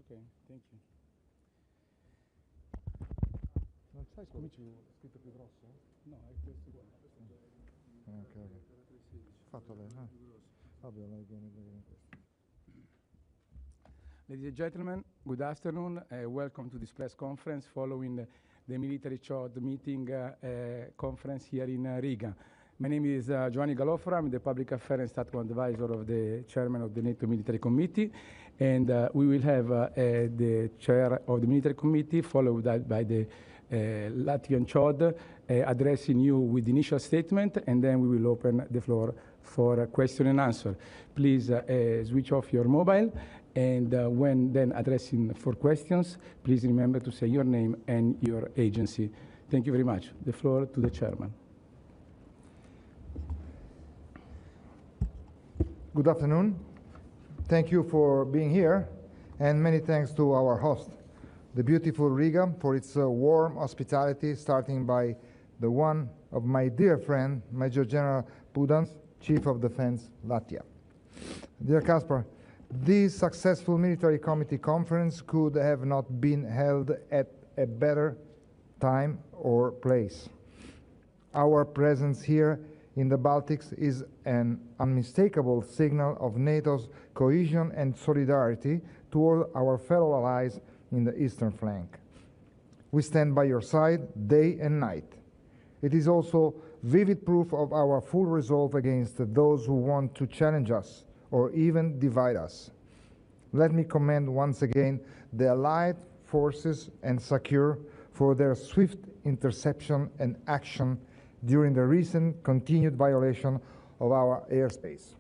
Ok, thank you. Non sai scritto più grosso? No, è questo qua. Ok. Fatto bene. Vabbè, Ladies and gentlemen, good afternoon. Welcome to this press conference following the military CHOD meeting conference here in Riga. My name is Giovanni Galofora. I'm the Public Affairs and Staff Advisor of the Chairman of the NATO Military Committee. And we will have the Chair of the Military Committee, followed by the Latvian CHOD, addressing you with the initial statement, and then we will open the floor for question and answer. Please switch off your mobile, and when then addressing for questions, please remember to say your name and your agency. Thank you very much. The floor to the Chairman. Good afternoon. Thank you for being here, and many thanks to our host, the beautiful Riga, for its warm hospitality, starting by the one of my dear friend, Major General Pudāns, Chief of Defense, Latvia. Dear Kaspar, this successful military committee conference could have not been held at a better time or place. Our presence here in the Baltics is an unmistakable signal of NATO's cohesion and solidarity toward our fellow allies in the eastern flank. We stand by your side day and night. It is also vivid proof of our full resolve against those who want to challenge us or even divide us. Let me commend once again the Allied forces and SECURE for their swift interception and action during the recent continued violation of our airspace.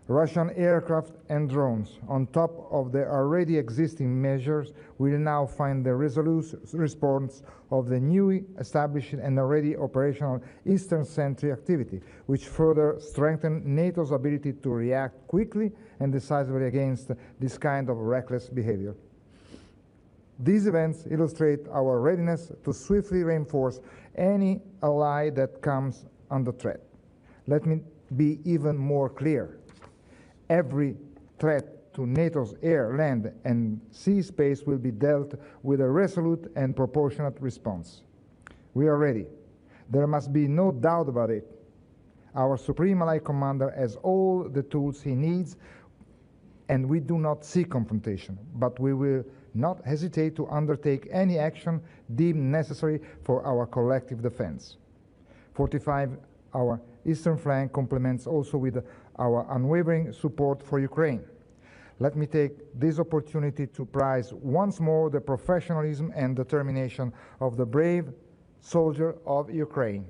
Russian aircraft and drones, on top of the already existing measures, will now find the resolute response of the newly established and already operational Eastern Sentry activity, which further strengthen NATO's ability to react quickly and decisively against this kind of reckless behavior. These events illustrate our readiness to swiftly reinforce any ally that comes under threat. Let me be even more clear. Every threat to NATO's air, land, and sea space will be dealt with a resolute and proportionate response. We are ready. There must be no doubt about it. Our Supreme Allied Commander has all the tools he needs, and we do not seek confrontation, but we will not hesitate to undertake any action deemed necessary for our collective defense. Fortifying our eastern flank complements also with our unwavering support for Ukraine. Let me take this opportunity to praise once more the professionalism and determination of the brave soldier of Ukraine,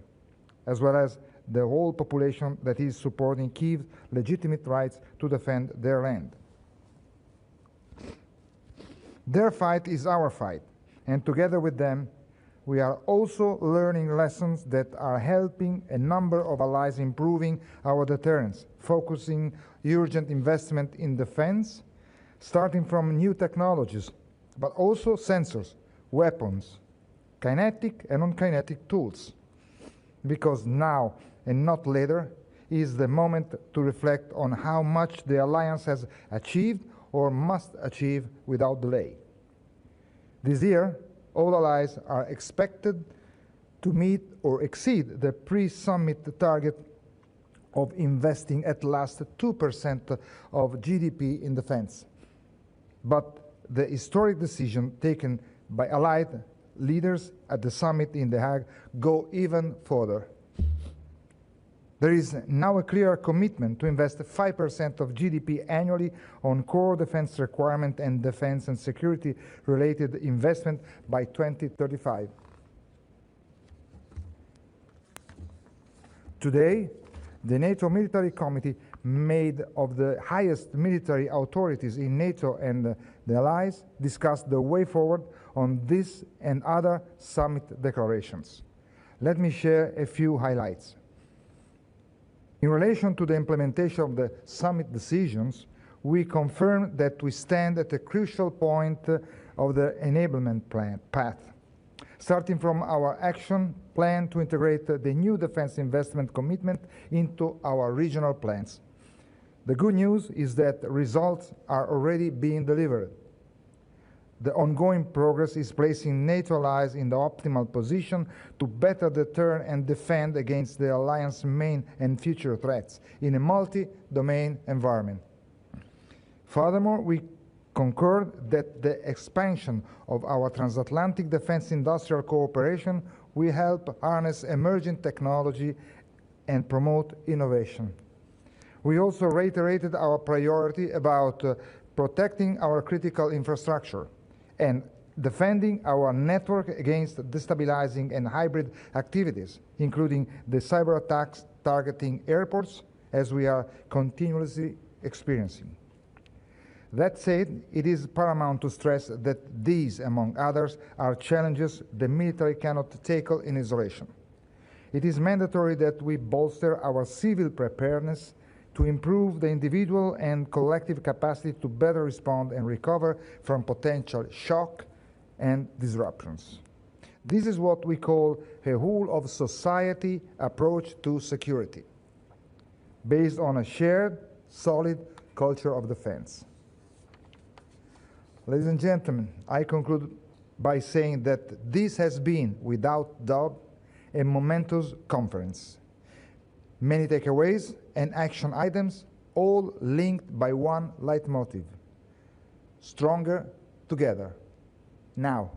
as well as the whole population that is supporting Kyiv's legitimate rights to defend their land. Their fight is our fight, and together with them, we are also learning lessons that are helping a number of allies improving our deterrence, focusing urgent investment in defense, starting from new technologies, but also sensors, weapons, kinetic and non-kinetic tools. Because now, and not later, is the moment to reflect on how much the alliance has achieved or must achieve without delay. This year, all allies are expected to meet or exceed the pre-summit target of investing at last 2% of GDP in defense. But the historic decision taken by allied leaders at the summit in The Hague go even further. There is now a clear commitment to invest 5% of GDP annually on core defense requirement and defense and security-related investment by 2035. Today, the NATO Military Committee, made of the highest military authorities in NATO and the allies, discussed the way forward on this and other summit declarations. Let me share a few highlights. In relation to the implementation of the summit decisions, we confirm that we stand at a crucial point of the enablement path, starting from our action plan to integrate the new defense investment commitment into our regional plans. The good news is that results are already being delivered. The ongoing progress is placing NATO allies in the optimal position to better deter and defend against the alliance's main and future threats in a multi-domain environment. Furthermore, we concurred that the expansion of our transatlantic defense industrial cooperation will help harness emerging technology and promote innovation. We also reiterated our priority about protecting our critical infrastructure and defending our network against destabilizing and hybrid activities, including the cyber attacks targeting airports, as we are continuously experiencing. That said, it is paramount to stress that these, among others, are challenges the military cannot tackle in isolation. It is mandatory that we bolster our civil preparedness to improve the individual and collective capacity to better respond and recover from potential shock and disruptions. This is what we call a whole-of-society approach to security, based on a shared, solid culture of defense. Ladies and gentlemen, I conclude by saying that this has been, without doubt, a momentous conference. Many takeaways and action items, all linked by one leitmotif: stronger together, now.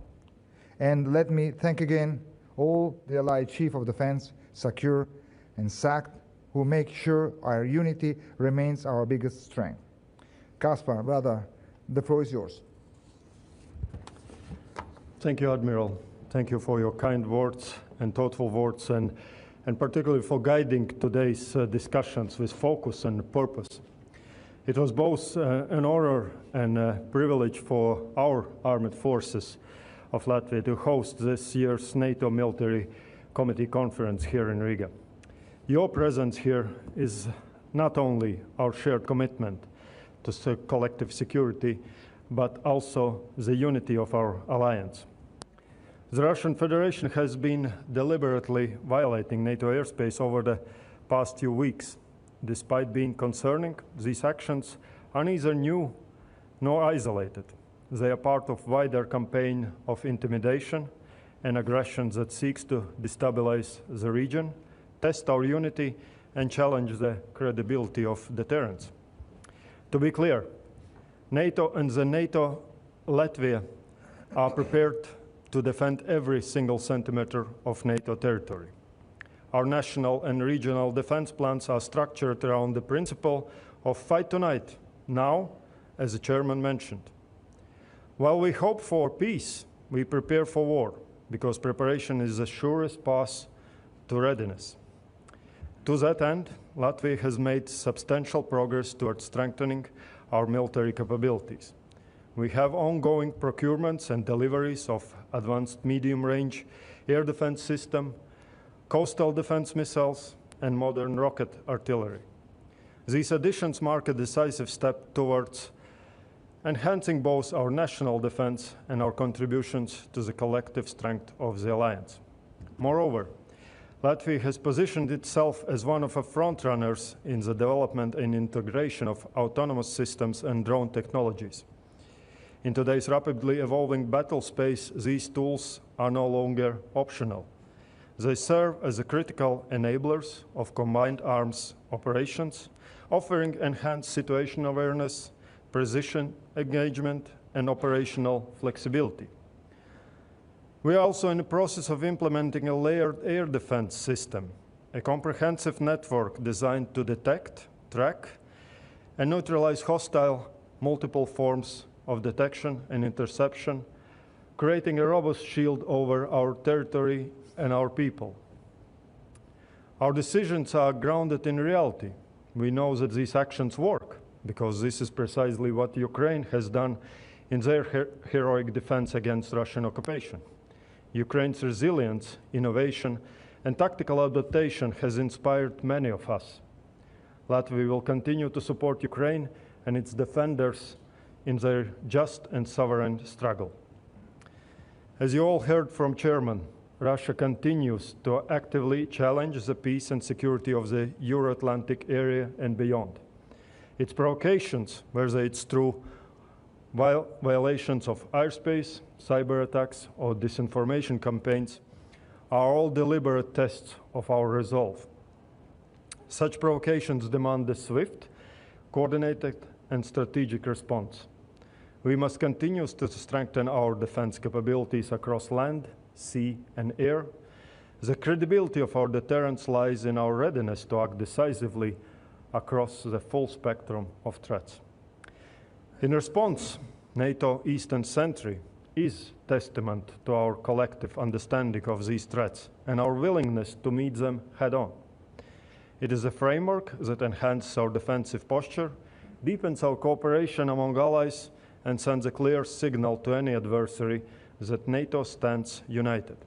And let me thank again all the Allied Chief of Defense, SACEUR and SACT, who make sure our unity remains our biggest strength. Kaspar, brother, the floor is yours. Thank you, Admiral. Thank you for your kind words and thoughtful words, and particularly for guiding today's discussions with focus and purpose. It was both an honor and a privilege for our armed forces of Latvia to host this year's NATO Military Committee conference here in Riga. Your presence here is not only our shared commitment to collective security, but also the unity of our alliance. The Russian Federation has been deliberately violating NATO airspace over the past few weeks. Despite being concerning, these actions are neither new nor isolated. They are part of a wider campaign of intimidation and aggression that seeks to destabilize the region, test our unity, and challenge the credibility of deterrence. To be clear, NATO and the NATO Latvia are prepared to defend every single centimeter of NATO territory. Our national and regional defense plans are structured around the principle of fight tonight, now, as the chairman mentioned. While we hope for peace, we prepare for war, because preparation is the surest path to readiness. To that end, Latvia has made substantial progress towards strengthening our military capabilities. We have ongoing procurements and deliveries of advanced medium-range air defense system, coastal defense missiles, and modern rocket artillery. These additions mark a decisive step towards enhancing both our national defense and our contributions to the collective strength of the alliance. Moreover, Latvia has positioned itself as one of the frontrunners in the development and integration of autonomous systems and drone technologies. In today's rapidly evolving battle space, these tools are no longer optional. They serve as the critical enablers of combined arms operations, offering enhanced situation awareness, precision engagement, and operational flexibility. We are also in the process of implementing a layered air defense system, a comprehensive network designed to detect, track, and neutralize hostile multiple forms of detection and interception, creating a robust shield over our territory and our people. Our decisions are grounded in reality. We know that these actions work, because this is precisely what Ukraine has done in their heroic defense against Russian occupation. Ukraine's resilience, innovation, and tactical adaptation has inspired many of us. Latvia will continue to support Ukraine and its defenders in their just and sovereign struggle. As you all heard from Chairman, Russia continues to actively challenge the peace and security of the Euro-Atlantic area and beyond. Its provocations, whether it's through Violations of airspace, cyber attacks, or disinformation campaigns are all deliberate tests of our resolve. Such provocations demand a swift, coordinated, and strategic response. We must continue to strengthen our defense capabilities across land, sea, and air. The credibility of our deterrence lies in our readiness to act decisively across the full spectrum of threats. In response, NATO Eastern Sentry is testament to our collective understanding of these threats and our willingness to meet them head-on. It is a framework that enhances our defensive posture, deepens our cooperation among allies, and sends a clear signal to any adversary that NATO stands united.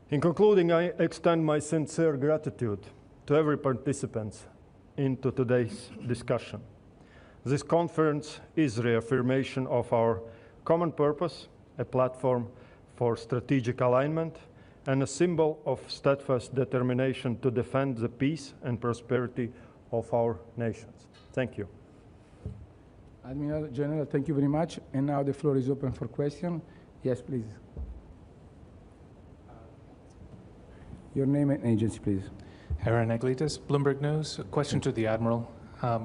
In concluding, I extend my sincere gratitude to every participant into today's discussion. This conference is reaffirmation of our common purpose, a platform for strategic alignment, and a symbol of steadfast determination to defend the peace and prosperity of our nations. Thank you. Admiral General, thank you very much. And now the floor is open for questions. Yes, please. Your name and agency, please. Aaron Eglitis, Bloomberg News. A question to the Admiral.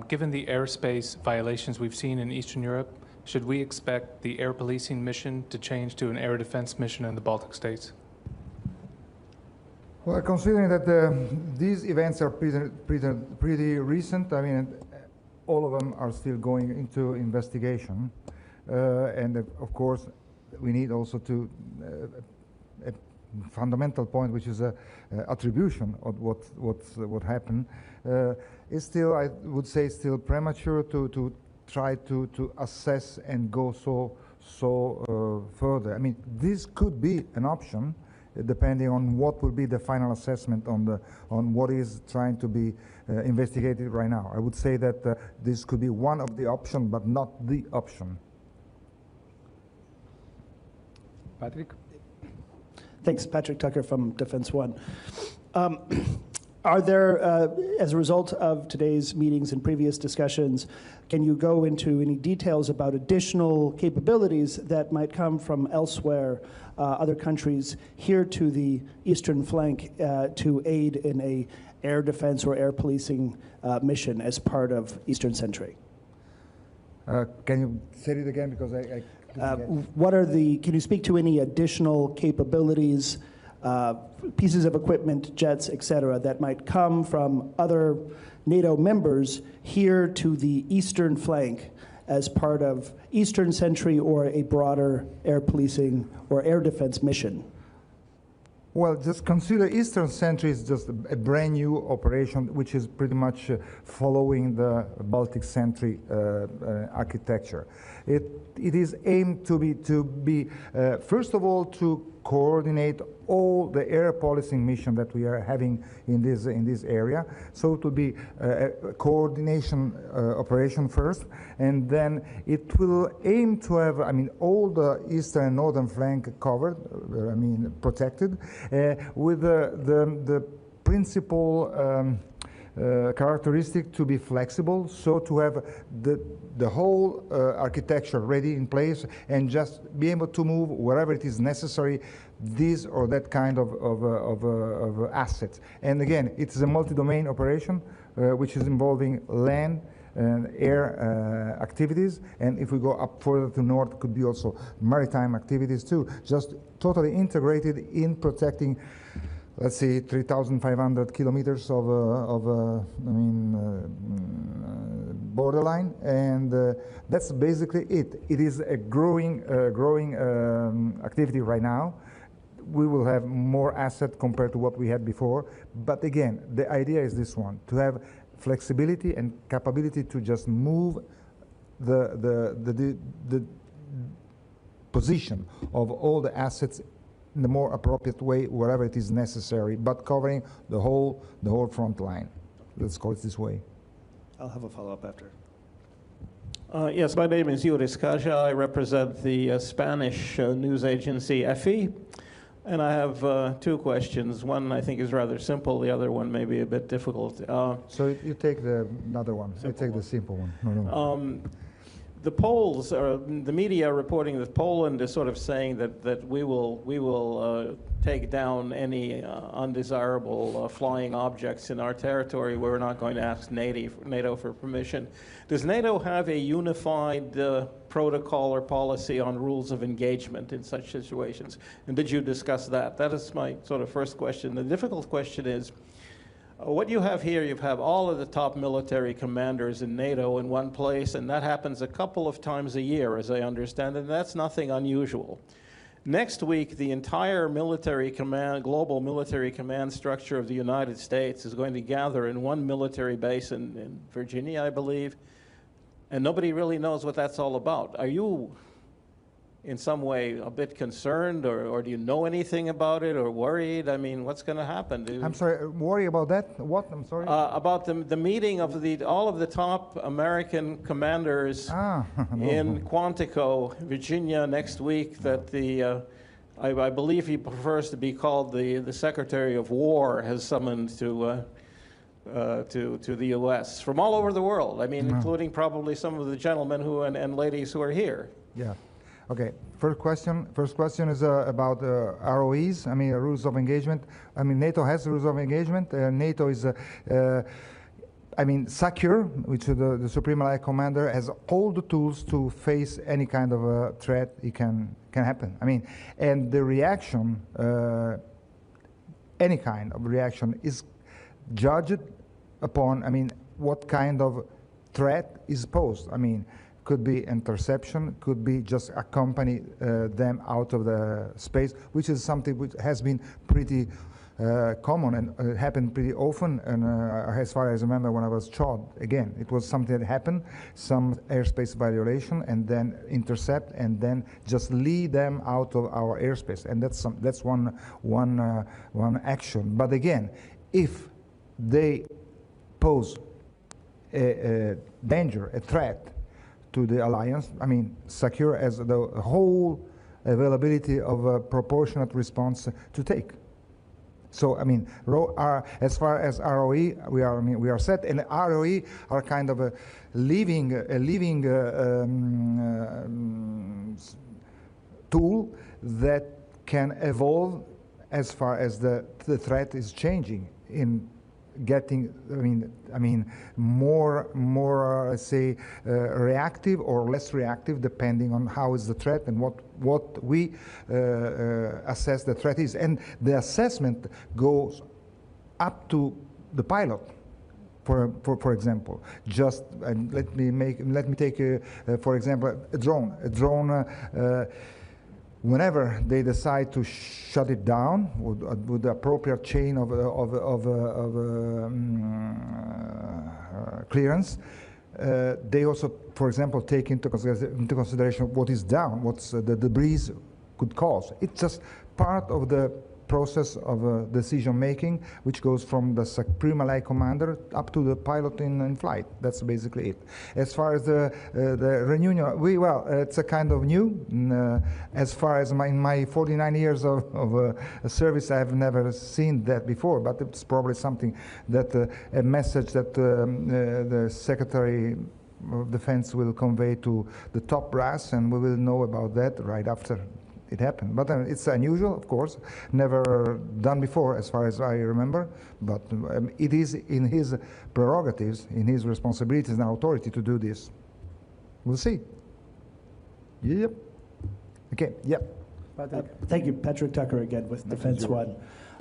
Given the airspace violations we've seen in Eastern Europe, should we expect the air policing mission to change to an air defense mission in the Baltic states? Well, considering that these events are pretty recent, I mean, all of them are still going into investigation. And of course, we need also to a fundamental point, which is attribution of what happened. Is still, I would say, still premature to try to assess and go so further. I mean, this could be an option, depending on what will be the final assessment on what is trying to be investigated right now. I would say that this could be one of the options, but not the option. Patrick? Thanks, Patrick Tucker from Defense One. Are there, as a result of today's meetings and previous discussions, can you go into any details about additional capabilities that might come from elsewhere, other countries, here to the eastern flank to aid in a air defense or air policing mission as part of Eastern Sentry? Can you say it again, because I what are the, can you speak to any additional capabilities, pieces of equipment, jets, et cetera, that might come from other NATO members here to the eastern flank as part of Eastern Sentry or a broader air policing or air defense mission? Well, just consider Eastern Sentry is just a brand new operation, which is pretty much following the Baltic Sentry architecture. It is aimed to be first of all, to coordinate all the air policing mission that we are having in this area. So to be a coordination operation first, and then it will aim to have, I mean, all the eastern and northern flank covered, I mean, protected, with the principal characteristic to be flexible, so to have the whole architecture ready in place and just be able to move wherever it is necessary this or that kind of assets. And again, it's a multi-domain operation which is involving land and air activities, and if we go up further to north, it could be also maritime activities too, just totally integrated in protecting, let's say, 3,500 kilometers of borderline, and that's basically it. It is a growing activity right now. We will have more asset compared to what we had before, but again, the idea is this one: to have flexibility and capability to just move the position of all the assets in the more appropriate way wherever it is necessary, but covering the whole front line. Let's call it this way. I'll have a follow-up after. Yes, my name is Yuris Kaja. I represent the Spanish news agency EFI, and I have two questions. One I think is rather simple. The other one may be a bit difficult. So you take the another one. I take the simple one. No. the polls, or the media are reporting that Poland is sort of saying that we will take down any undesirable flying objects in our territory. We're not going to ask NATO for permission. Does NATO have a unified protocol or policy on rules of engagement in such situations? And did you discuss that? That is my sort of first question. The difficult question is, what you have here, you have all of the top military commanders in NATO in one place, and that happens a couple of times a year, as I understand it, and that's nothing unusual. Next week, the entire military command, global military command structure of the United States is going to gather in one military base in Virginia, I believe, and nobody really knows what that's all about. Are you in some way a bit concerned, or do you know anything about it, or worried? I mean, what's going to happen? I'm sorry, worry about that? What? I'm sorry? About the meeting of all of the top American commanders in Quantico, Virginia, next week, that I believe he prefers to be called the Secretary of War, has summoned to the U.S. from all over the world. I mean, including probably some of the gentlemen and ladies who are here. Yeah. Okay. First question is about ROEs. I mean, rules of engagement. I mean, NATO has rules of engagement. NATO is, I mean, SACEUR, which is the Supreme Allied Commander, has all the tools to face any kind of a threat it can happen. I mean, and the reaction, any kind of reaction, is judged upon, I mean, what kind of threat is posed. I mean, could be interception, could be just accompany them out of the space, which is something which has been pretty common and happened pretty often. And as far as I remember, when I was shot, again, it was something that happened, some airspace violation, and then intercept, and then just lead them out of our airspace. And that's one action. But again, if they pose a danger, a threat to the alliance, I mean, SACEUR as the whole availability of a proportionate response to take. So, I mean, as far as ROE, we are set, and ROE are kind of a living tool that can evolve as far as the threat is changing in getting, I mean, more say, reactive or less reactive, depending on how is the threat and what we assess the threat is. And the assessment goes up to the pilot. For example, just let me take for example a drone. Whenever they decide to shut it down with the appropriate chain of clearance, they also, for example, take into consideration what is down, what the debris could cause. It's just part of the process of decision making, which goes from the Supreme Allied Commander up to the pilot in flight. That's basically it. As far as the reunion, well, it's a kind of new. As far as in my 49 years of service, I have never seen that before. But it's probably something that a message that the Secretary of Defense will convey to the top brass, and we will know about that right after it happened. But it's unusual, of course, never done before as far as I remember, but it is in his prerogatives, in his responsibilities and authority to do this. We'll see. Yep. Okay, yep. Thank you, Patrick Tucker again with Defense One.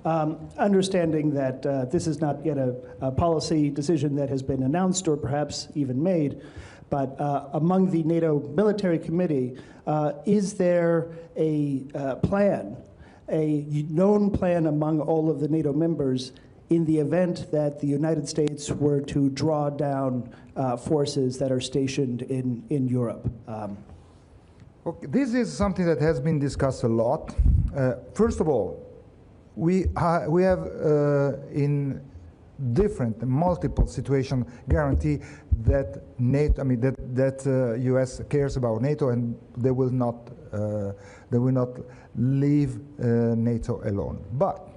Understanding that this is not yet a policy decision that has been announced or perhaps even made, but among the NATO Military Committee, is there a plan, a known plan among all of the NATO members in the event that the United States were to draw down forces that are stationed in Europe? Okay, this is something that has been discussed a lot. First of all, we have in different, multiple situation guarantee that NATO, that U.S. cares about NATO, and they will not leave NATO alone. But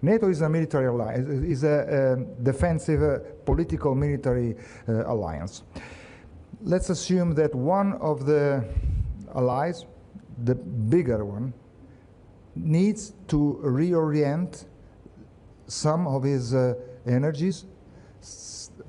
NATO is a military alliance, is a defensive political military alliance. let's assume that one of the allies, the bigger one, needs to reorient some of his energies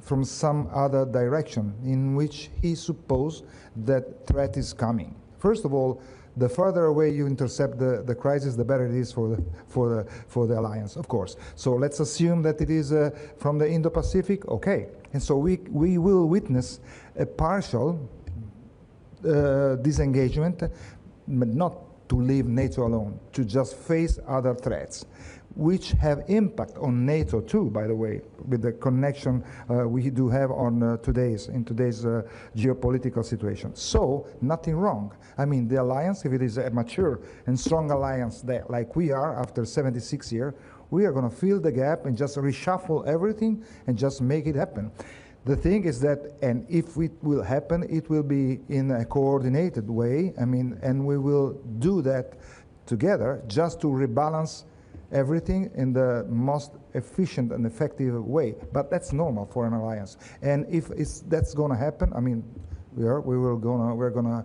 from some other direction in which he supposes that threat is coming. First of all, the further away you intercept the crisis, the better it is for the alliance, of course. So let's assume that it is from the Indo-Pacific, okay. And so we will witness a partial disengagement, but not to leave NATO alone, to just face other threats, which have impact on NATO too, by the way, with the connection we do have on in today's geopolitical situation. So nothing wrong. I mean, the alliance, if it is a mature and strong alliance that, like we are after 76 years, we are going to fill the gap and just reshuffle everything and just make it happen. The thing is that, and if it will happen, it will be in a coordinated way. I mean, and we will do that together just to rebalance everything in the most efficient and effective way. But that's normal for an alliance. And if that's going to happen, I mean, we're gonna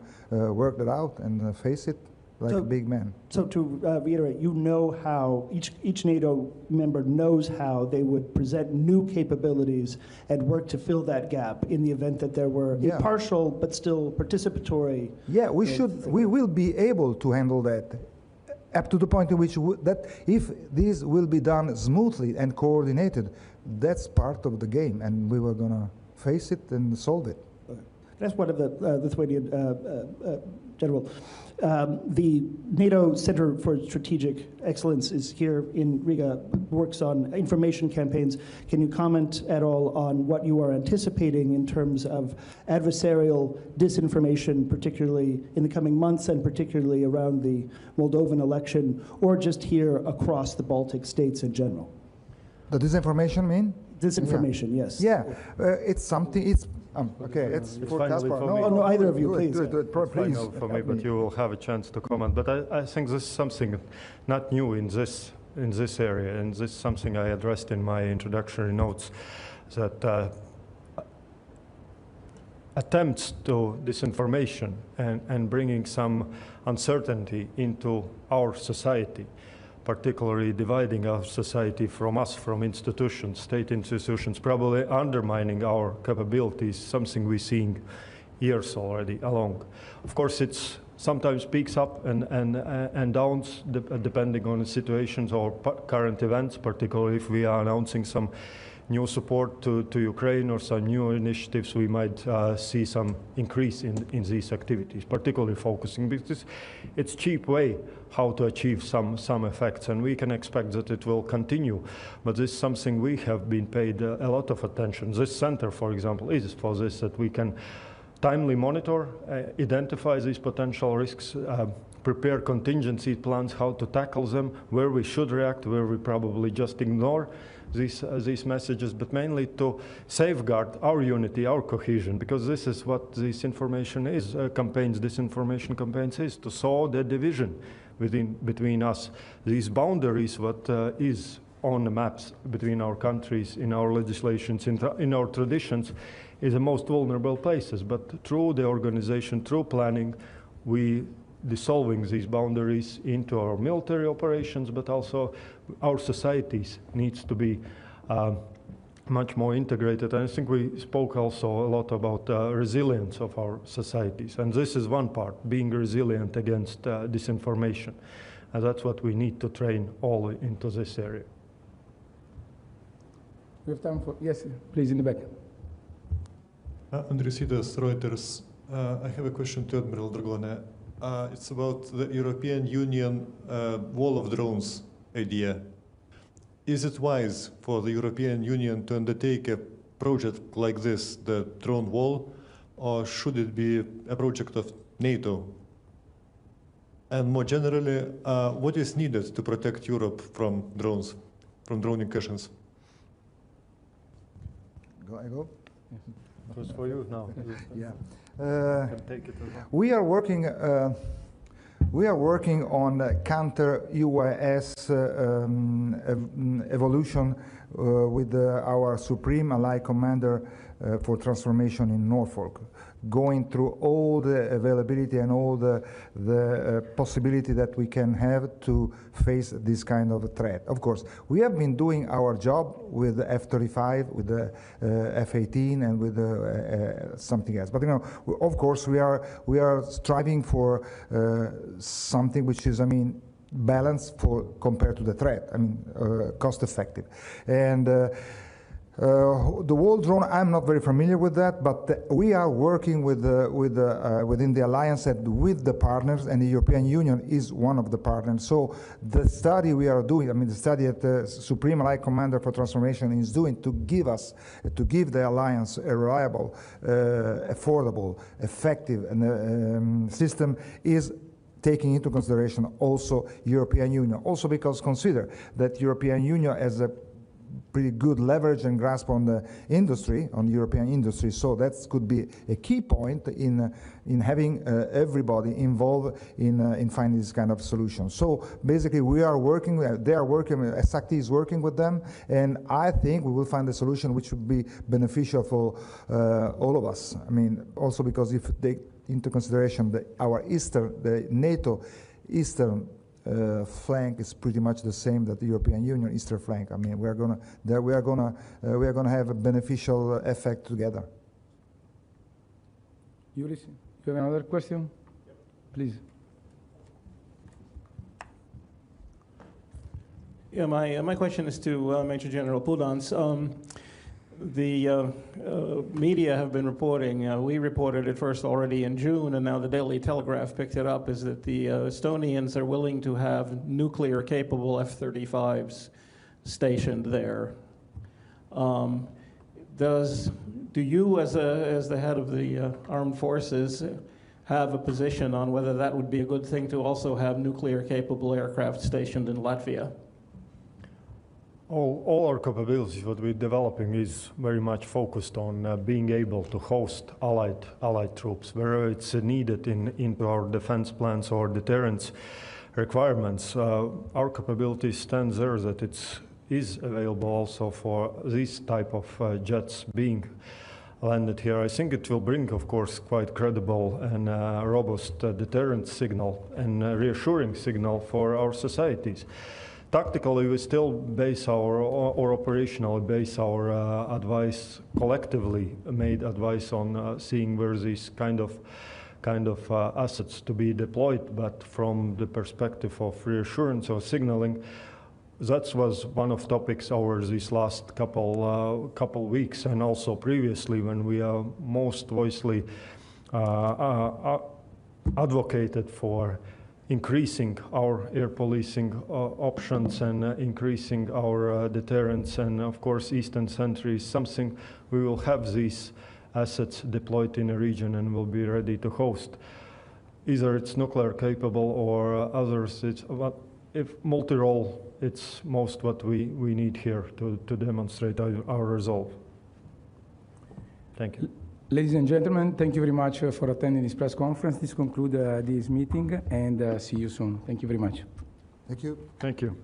work that out and face it like a big man. So to reiterate, you know how each NATO member knows how they would present new capabilities and work to fill that gap in the event that there were impartial but still participatory. Yeah, we will be able to handle that up to the point in which that if this will be done smoothly and coordinated, that's part of the game, and we were going to face it and solve it. Okay. That's one of the Lithuanian general. The NATO Center for Strategic Excellence is here in Riga, works on information campaigns. Can you comment at all on what you are anticipating in terms of adversarial disinformation, particularly in the coming months and particularly around the Moldovan election, or just here across the Baltic states in general? The disinformation mean? Disinformation, yes. Yeah, it's something, okay, it's for Kaspar. No, either of you, please. Do it, please. For me, but you will have a chance to comment. But I think this is something not new in this area, and this is something I addressed in my introductory notes, that attempts to disinformation and bringing some uncertainty into our society, particularly dividing our society from us, from institutions, state institutions, probably undermining our capabilities, something we're seeing years already along. Of course, it's sometimes peaks up and downs depending on the situations or current events, particularly if we are announcing some new support to Ukraine or some new initiatives, we might see some increase in these activities, particularly focusing, because it's a cheap way how to achieve some effects, and we can expect that it will continue. But this is something we have been paid a lot of attention. This center, for example, is for this, that we can timely monitor, identify these potential risks, prepare contingency plans, how to tackle them, where we should react, where we probably just ignore these messages, but mainly to safeguard our unity, our cohesion, because this is what this information is, disinformation campaigns is, to sow the division between us. These boundaries, what is on the maps between our countries, in our legislations, in our traditions, is the most vulnerable places. But through the organization, through planning, we dissolving these boundaries into our military operations, but also our societies needs to be much more integrated. And I think we spoke also a lot about resilience of our societies. And this is one part, being resilient against disinformation. And that's what we need to train all into this area. We have time for, yes, please, in the back. Andrisidas, Reuters. I have a question to Admiral Dragone. It's about the European Union wall of drones idea. Is it wise for the European Union to undertake a project like this, the drone wall, or should it be a project of NATO? And more generally, what is needed to protect Europe from drones, from drone incursions? I go? It was for you now. Yeah. Take it we are working on counter UAS evolution with our Supreme Allied Commander for Transformation in Norfolk. going through all the availability and all the possibility that we can have to face this kind of threat. Of course, we have been doing our job with the F-35, with the F-18, and with something else. But of course, we are striving for something which is, balanced compared to the threat. Cost effective. And the wall drone, I'm not very familiar with that, but we are working within the alliance and with the partners, and the European Union is one of the partners. So the study we are doing, the study that the Supreme Allied Commander for Transformation is doing to give the alliance a reliable, affordable, effective system is taking into consideration also European Union. Also because consider that European Union has a pretty good leverage and grasp on the industry, on the European industry. So that could be a key point in having everybody involved in finding this kind of solution. So basically, we are working. They are working. SACT is working with them, and I think we will find a solution which would be beneficial for all of us. Also because if they into consideration the NATO Eastern flank is pretty much the same that the European Union Eastern flank. We are gonna have a beneficial effect together. Yuris, you have another question? Yep. Please. Yeah, my question is to Major General Pudāns. The media have been reporting, we reported it first already in June, and now the Daily Telegraph picked it up, is that the Estonians are willing to have nuclear-capable F-35s stationed there. Do you, as the head of the armed forces, have a position on whether that would be a good thing to also have nuclear-capable aircraft stationed in Latvia? All our capabilities, what we're developing, is very much focused on being able to host allied troops wherever it's needed into our defense plans or deterrence requirements. Our capability stands there that it is available also for these type of jets being landed here. I think it will bring, of course, quite credible and robust deterrent signal and reassuring signal for our societies. Tactically, we still base or operationally base our advice, collectively made advice, on seeing where these kind of assets to be deployed. But from the perspective of reassurance or signaling, that was one of topics over these last couple weeks, and also previously when we are most voicely advocated for increasing our air policing options and increasing our deterrence. And of course, Eastern Sentry is something we will have these assets deployed in a region and will be ready to host. Either it's nuclear capable or others, if multi-role, it's most what we need here to demonstrate our resolve. Thank you. Ladies and gentlemen, thank you very much for attending this press conference. This concludes this meeting, and see you soon. Thank you very much. Thank you. Thank you.